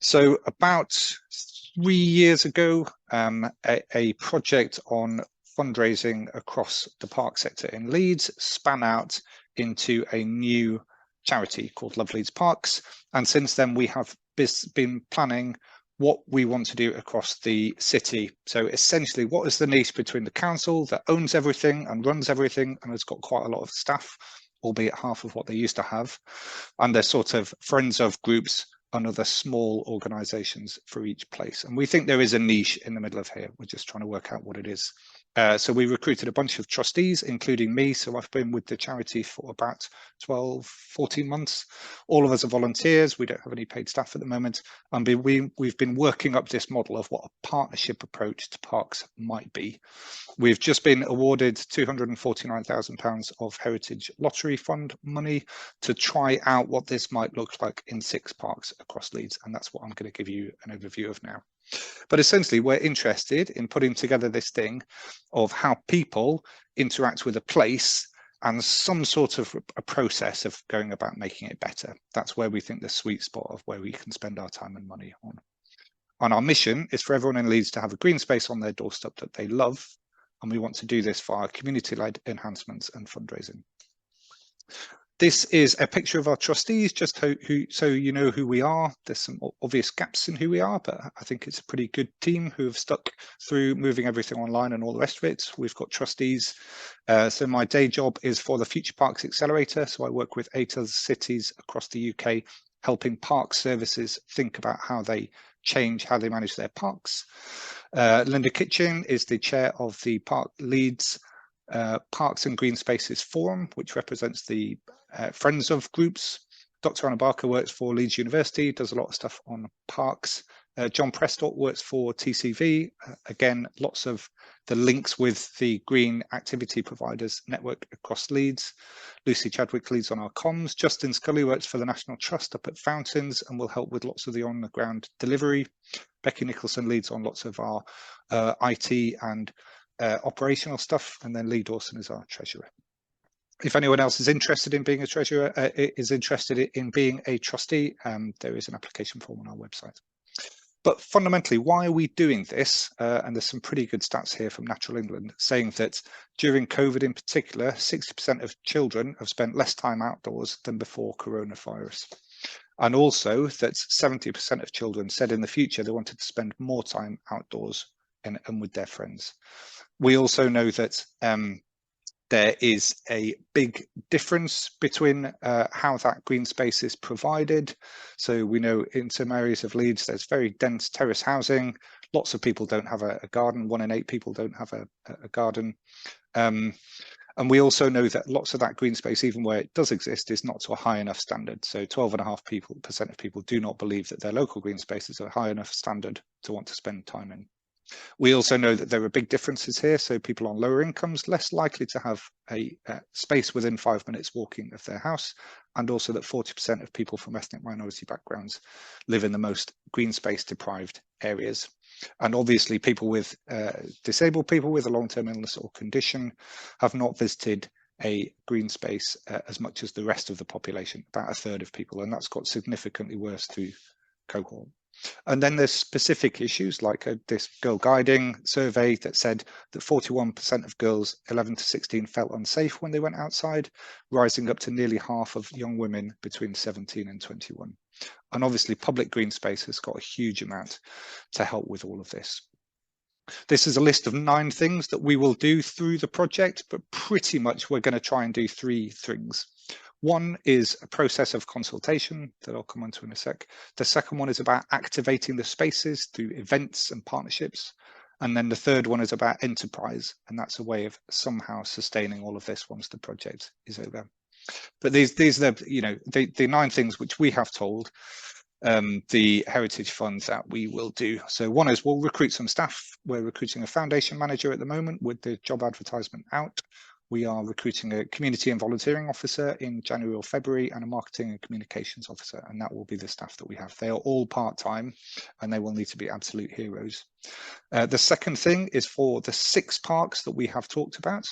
So about 3 years ago, a project on fundraising across the park sector in Leeds span out into a new charity called Love Leeds Parks. And since then, we have been planning what we want to do across the city. So essentially, what is the niche between the council that owns everything and runs everything and has got quite a lot of staff, albeit half of what they used to have, and they're sort of friends of groups and other small organizations for each place. And we think there is a niche in the middle of here. We're just trying to work out what it is. So we recruited a bunch of trustees, including me. So I've been with the charity for about 12, 14 months. All of us are volunteers. We don't have any paid staff at the moment. And we've been working up this model of what a partnership approach to parks might be. We've just been awarded £249,000 of Heritage Lottery Fund money to try out what this might look like in 6 parks across Leeds. And that's what I'm going to give you an overview of now. But essentially, we're interested in putting together this thing of how people interact with a place and some sort of a process of going about making it better. That's where we think the sweet spot of where we can spend our time and money on. And our mission is for everyone in Leeds to have a green space on their doorstep that they love. And we want to do this via community-led enhancements and fundraising. This is a picture of our trustees, just so you know who we are. There's some obvious gaps in who we are, but I think it's a pretty good team who have stuck through moving everything online and all the rest of it. We've got trustees. So my day job is for the Future Parks Accelerator. So I work with 8 other cities across the UK, helping park services think about how they change how they manage their parks. Linda Kitchen is the chair of the Leeds Parks and Green Spaces Forum, which represents the friends of groups. Dr. Anna Barker works for Leeds University, does a lot of stuff on parks. John Prestott works for TCV. Again, lots of the links with the green activity providers network across Leeds. Lucy Chadwick leads on our comms. Justin Scully works for the National Trust up at Fountains and will help with lots of the on-the-ground delivery. Becky Nicholson leads on lots of our IT and operational stuff, and then Lee Dawson is our treasurer. If anyone else is interested in being a treasurer, is interested in being a trustee, there is an application form on our website. But fundamentally, why are we doing this? And there's some pretty good stats here from Natural England saying that during COVID in particular, 60% of children have spent less time outdoors than before coronavirus. And also that 70% of children said in the future they wanted to spend more time outdoors and with their friends. We also know that there is a big difference between how that green space is provided. So we know in some areas of Leeds, there's very dense terrace housing. Lots of people don't have a garden. 1 in 8 people don't have a garden. And we also know that lots of that green space, even where it does exist, is not to a high enough standard. So 12.5% of people do not believe that their local green spaces are high enough standard to want to spend time in. We also know that there are big differences here. So people on lower incomes, less likely to have a space within 5 minutes walking of their house. And also that 40% of people from ethnic minority backgrounds live in the most green space deprived areas. And obviously people with disabled people with a long-term illness or condition have not visited a green space as much as the rest of the population, about 1/3 of people. And that's got significantly worse through cohort. And then there's specific issues like this girl guiding survey that said that 41% of girls 11 to 16 felt unsafe when they went outside, rising up to nearly half of young women between 17 and 21. And obviously public green space has got a huge amount to help with all of this. This is a list of 9 things that we will do through the project, but pretty much we're going to try and do 3 things. One is a process of consultation that I'll come on to in a sec. The second one is about activating the spaces through events and partnerships. And then the third one is about enterprise. And that's a way of somehow sustaining all of this once the project is over. But these are the 9 things which we have told the Heritage Fund that we will do. So one is we'll recruit some staff. We're recruiting a foundation manager at the moment with the job advertisement out. We are recruiting a community and volunteering officer in January or February and a marketing and communications officer, and that will be the staff that we have. They are all part-time and they will need to be absolute heroes. The second thing is for the 6 parks that we have talked about.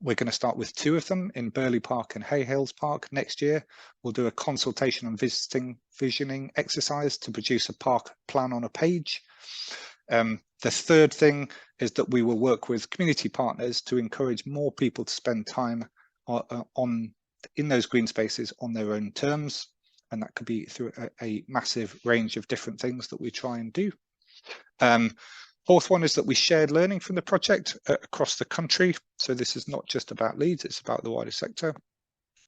We're going to start with 2 of them in Burley Park and Hay Hills Park next year. We'll do a consultation and visioning exercise to produce a park plan on a page. The third thing is that we will work with community partners to encourage more people to spend time in those green spaces on their own terms. And that could be through a massive range of different things that we try and do. Fourth one is that we shared learning from the project across the country. So this is not just about Leeds, it's about the wider sector.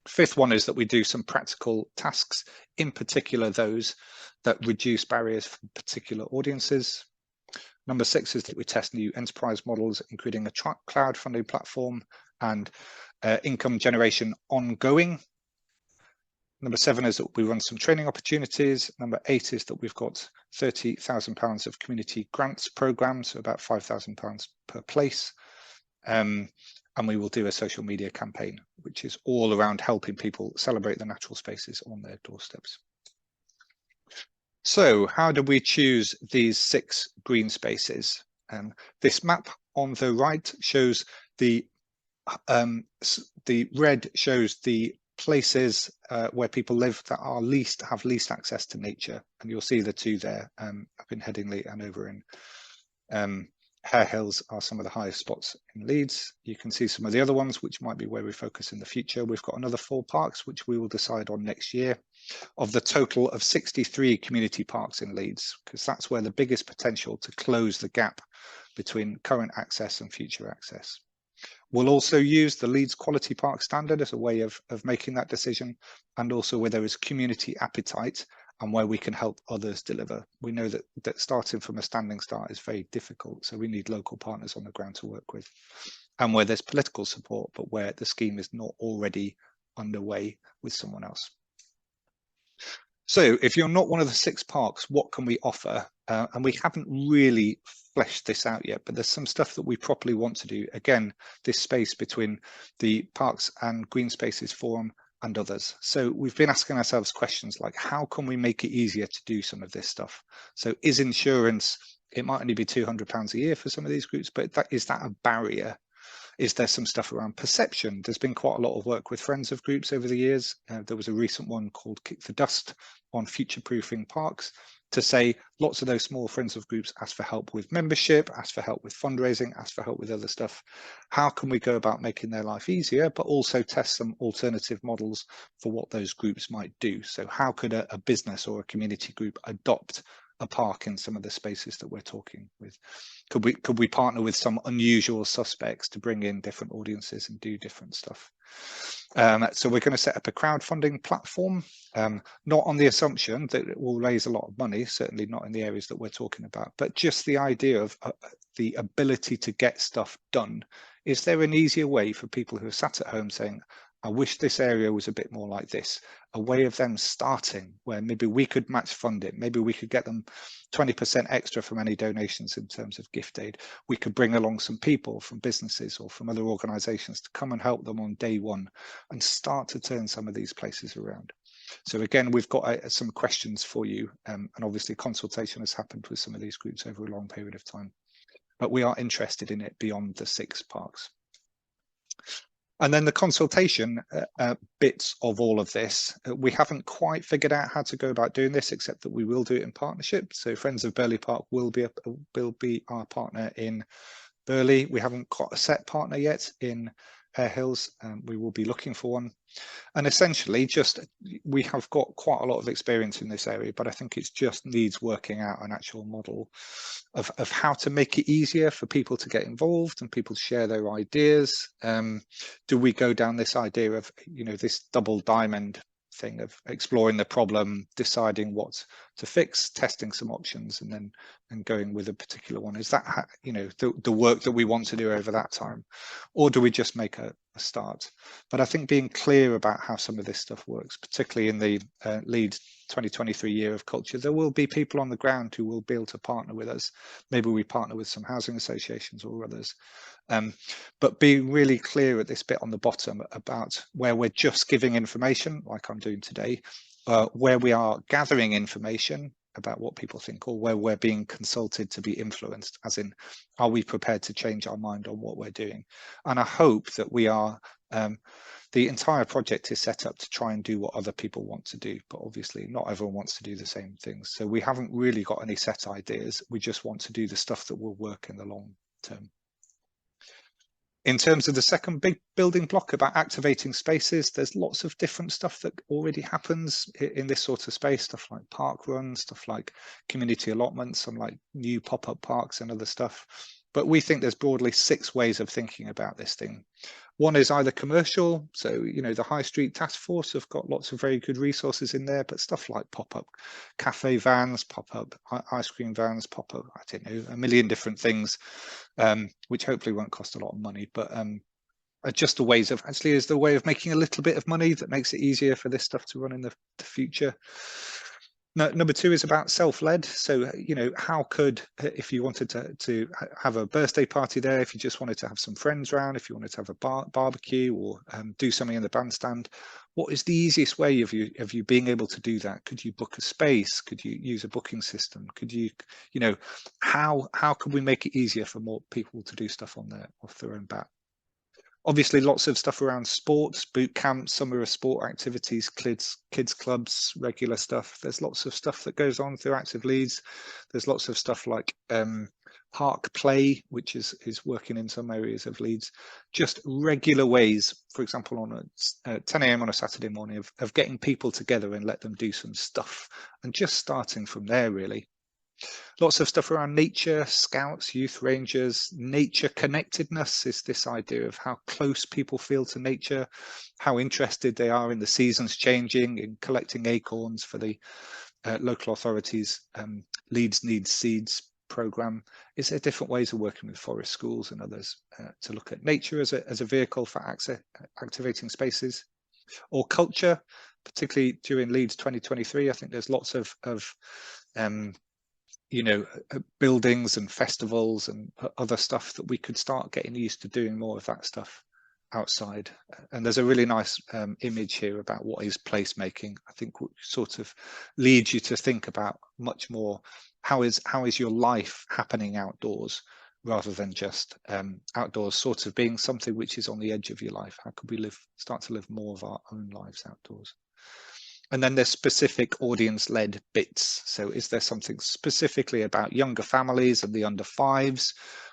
Fifth one is that we do some practical tasks, in particular those that reduce barriers for particular audiences. Number 6 is that we test new enterprise models, including a crowdfunding platform and income generation ongoing. Number 7 is that we run some training opportunities. Number 8 is that we've got £30,000 of community grants programs, so about £5,000 per place. And we will do a social media campaign, which is all around helping people celebrate the natural spaces on their doorsteps. So how do we choose these 6 green spaces? This map on the right shows the red shows the places where people live that are have least access to nature, and you'll see the 2 there up in Headingley and over in Hare Hills are some of the highest spots in Leeds. You can see some of the other ones which might be where we focus in the future. We've got another 4 parks which we will decide on next year, of the total of 63 community parks in Leeds, because that's where the biggest potential to close the gap between current access and future access. We'll also use the Leeds Quality Park Standard as a way of making that decision, and also where there is community appetite and where we can help others deliver. We know that starting from a standing start is very difficult, so we need local partners on the ground to work with, and where there's political support, but where the scheme is not already underway with someone else. So if you're not one of the 6 parks, what can we offer? And we haven't really fleshed this out yet, but there's some stuff that we properly want to do. Again, this space between the Parks and Green Spaces Forum and others. So we've been asking ourselves questions like, how can we make it easier to do some of this stuff? So is insurance, it might only be £200 a year for some of these groups, but is that a barrier? Is there some stuff around perception? There's been quite a lot of work with friends of groups over the years. There was a recent one called Kick the Dust on future-proofing parks, to say lots of those small friends of groups ask for help with membership, ask for help with fundraising, ask for help with other stuff. How can we go about making their life easier, but also test some alternative models for what those groups might do? So how could a business or a community group adopt a park in some of the spaces that we're talking with? Could we partner with some unusual suspects to bring in different audiences and do different stuff? So we're going to set up a crowdfunding platform, not on the assumption that it will raise a lot of money, certainly not in the areas that we're talking about, but just the idea of the ability to get stuff done. Is there an easier way for people who are sat at home saying, I wish this area was a bit more like this, a way of them starting where maybe we could match fund it, maybe we could get them 20% extra from any donations in terms of gift aid. We could bring along some people from businesses or from other organisations to come and help them on day one and start to turn some of these places around. So again, we've got some questions for you, and obviously consultation has happened with some of these groups over a long period of time, but we are interested in it beyond the 6 parks. And then the consultation bits of all of this, we haven't quite figured out how to go about doing this, except that we will do it in partnership. So Friends of Burley Park will be our partner in Burley. We haven't got a set partner yet in Hare Hills, we will be looking for one. And essentially we have got quite a lot of experience in this area, but I think it just needs working out an actual model of how to make it easier for people to get involved and people to share their ideas. Do we go down this idea of, this double diamond thing of exploring the problem, deciding what to fix, testing some options, and going with a particular one? Is that the work that we want to do over that time, or do we just make a start? But I think being clear about how some of this stuff works, particularly in the Leeds 2023 year of culture, there will be people on the ground who will be able to partner with us. Maybe we partner with some housing associations or others, but being really clear at this bit on the bottom about where we're just giving information like I'm doing today, where we are gathering information about what people think, or where we're being consulted to be influenced, as in, are we prepared to change our mind on what we're doing? And I hope that we are. The entire project is set up to try and do what other people want to do, but obviously not everyone wants to do the same things. So we haven't really got any set ideas. We just want to do the stuff that will work in the long term. In terms of the second big building block about activating spaces, there's lots of different stuff that already happens in this sort of space, stuff like park runs, stuff like community allotments, some like new pop-up parks and other stuff. But we think there's broadly 6 ways of thinking about this thing. One is either commercial, so the High Street Task Force have got lots of very good resources in there, but stuff like pop-up cafe vans, pop-up ice cream vans, pop-up, I don't know, a million different things, which hopefully won't cost a lot of money, but are just the ways of, actually is the way of making a little bit of money that makes it easier for this stuff to run in the future. Number 2 is about self-led. So, how could, if you wanted to have a birthday party there, if you just wanted to have some friends around, if you wanted to have a barbecue or do something in the bandstand, what is the easiest way of you being able to do that? Could you book a space? Could you use a booking system? Could you, how could we make it easier for more people to do stuff off their own bat? Obviously, lots of stuff around sports, boot camps, summer sport activities, kids clubs, regular stuff. There's lots of stuff that goes on through Active Leeds. There's lots of stuff like park play, which is working in some areas of Leeds. Just regular ways, for example, on 10 a.m. on a Saturday morning of getting people together and let them do some stuff. And just starting from there, really. Lots of stuff around nature, scouts, youth rangers. Nature connectedness is this idea of how close people feel to nature, how interested they are in the seasons changing, in collecting acorns for the local authorities' Leeds Needs Seeds programme. Is there different ways of working with forest schools and others to look at nature as a vehicle for activating spaces? Or culture, particularly during Leeds 2023, I think there's lots of buildings and festivals and other stuff that we could start getting used to doing more of that stuff outside. And there's a really nice image here about what is placemaking. I think sort of leads you to think about much more how is your life happening outdoors, rather than just outdoors sort of being something which is on the edge of your life. How could we start to live more of our own lives outdoors? And then there's specific audience-led bits. So is there something specifically about younger families and the under 5s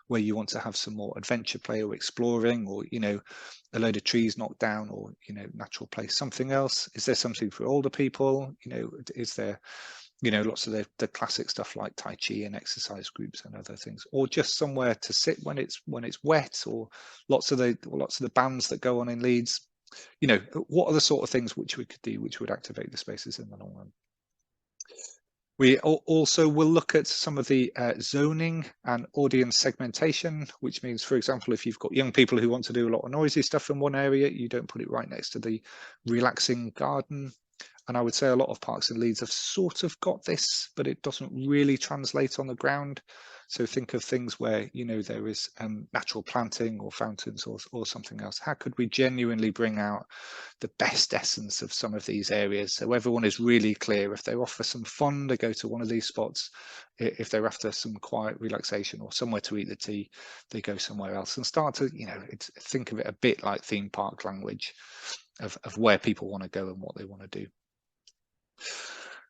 where you want to have some more adventure play or exploring, or, a load of trees knocked down, or, natural place, something else? Is there something for older people? Is there, lots of the classic stuff like Tai Chi and exercise groups and other things, or just somewhere to sit when it's wet, or lots of the bands that go on in Leeds. What are the sort of things which we could do which would activate the spaces in the long run? We also will look at some of the zoning and audience segmentation, which means, for example, if you've got young people who want to do a lot of noisy stuff in one area, you don't put it right next to the relaxing garden. And I would say a lot of parks in Leeds have sort of got this, but it doesn't really translate on the ground. So think of things where, there is natural planting or fountains or something else. How could we genuinely bring out the best essence of some of these areas, so everyone is really clear? If they're off for some fun, they go to one of these spots. If they're after some quiet relaxation or somewhere to eat the tea, they go somewhere else, and start to, think of it a bit like theme park language of where people want to go and what they want to do.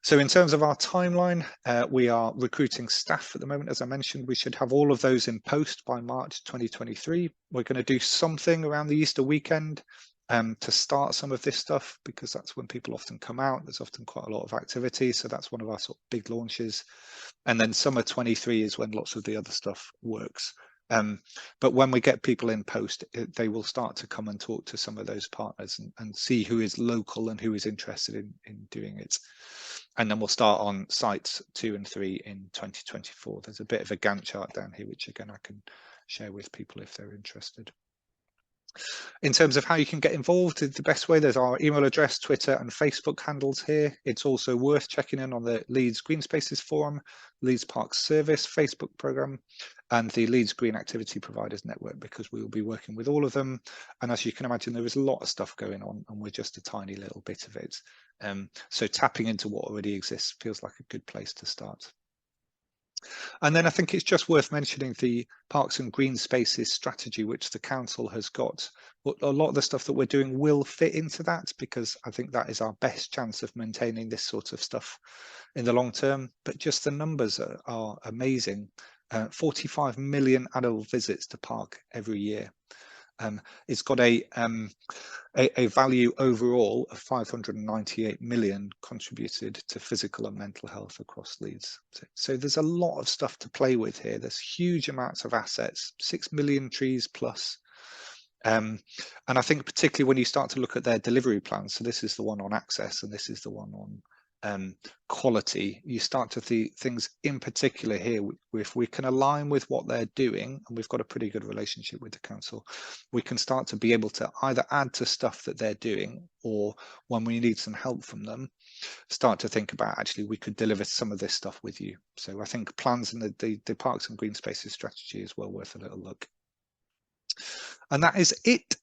So in terms of our timeline, we are recruiting staff at the moment. As I mentioned, we should have all of those in post by March 2023. We're going to do something around the Easter weekend to start some of this stuff, because that's when people often come out. There's often quite a lot of activity. So that's one of our sort of big launches. And then summer 23 is when lots of the other stuff works. But when we get people in post, they will start to come and talk to some of those partners and see who is local and who is interested in doing it. And then we'll start on sites 2 and 3 in 2024. There's a bit of a Gantt chart down here, which again I can share with people if they're interested. In terms of how you can get involved, the best way, there's our email address, Twitter and Facebook handles here. It's also worth checking in on the Leeds Greenspaces Forum, Leeds Park Service Facebook programme, and the Leeds Green Activity Providers Network, because we will be working with all of them. And as you can imagine, there is a lot of stuff going on, and we're just a tiny little bit of it. So tapping into what already exists feels like a good place to start. And then I think it's just worth mentioning the Parks and Green Spaces strategy, which the council has got. But a lot of the stuff that we're doing will fit into that, because I think that is our best chance of maintaining this sort of stuff in the long term. But just the numbers are amazing. 45 million adult visits to park every year. It's got a value overall of 598 million contributed to physical and mental health across Leeds. So there's a lot of stuff to play with here. There's huge amounts of assets, 6 million trees plus. And I think particularly when you start to look at their delivery plans, so this is the one on access and this is the one on quality, you start to see things in particular here. If we can align with what they're doing, and we've got a pretty good relationship with the council, we can start to be able to either add to stuff that they're doing, or when we need some help from them, start to think about, actually, we could deliver some of this stuff with you. So I think plans in the Parks and Green Spaces strategy is well worth a little look. And that is it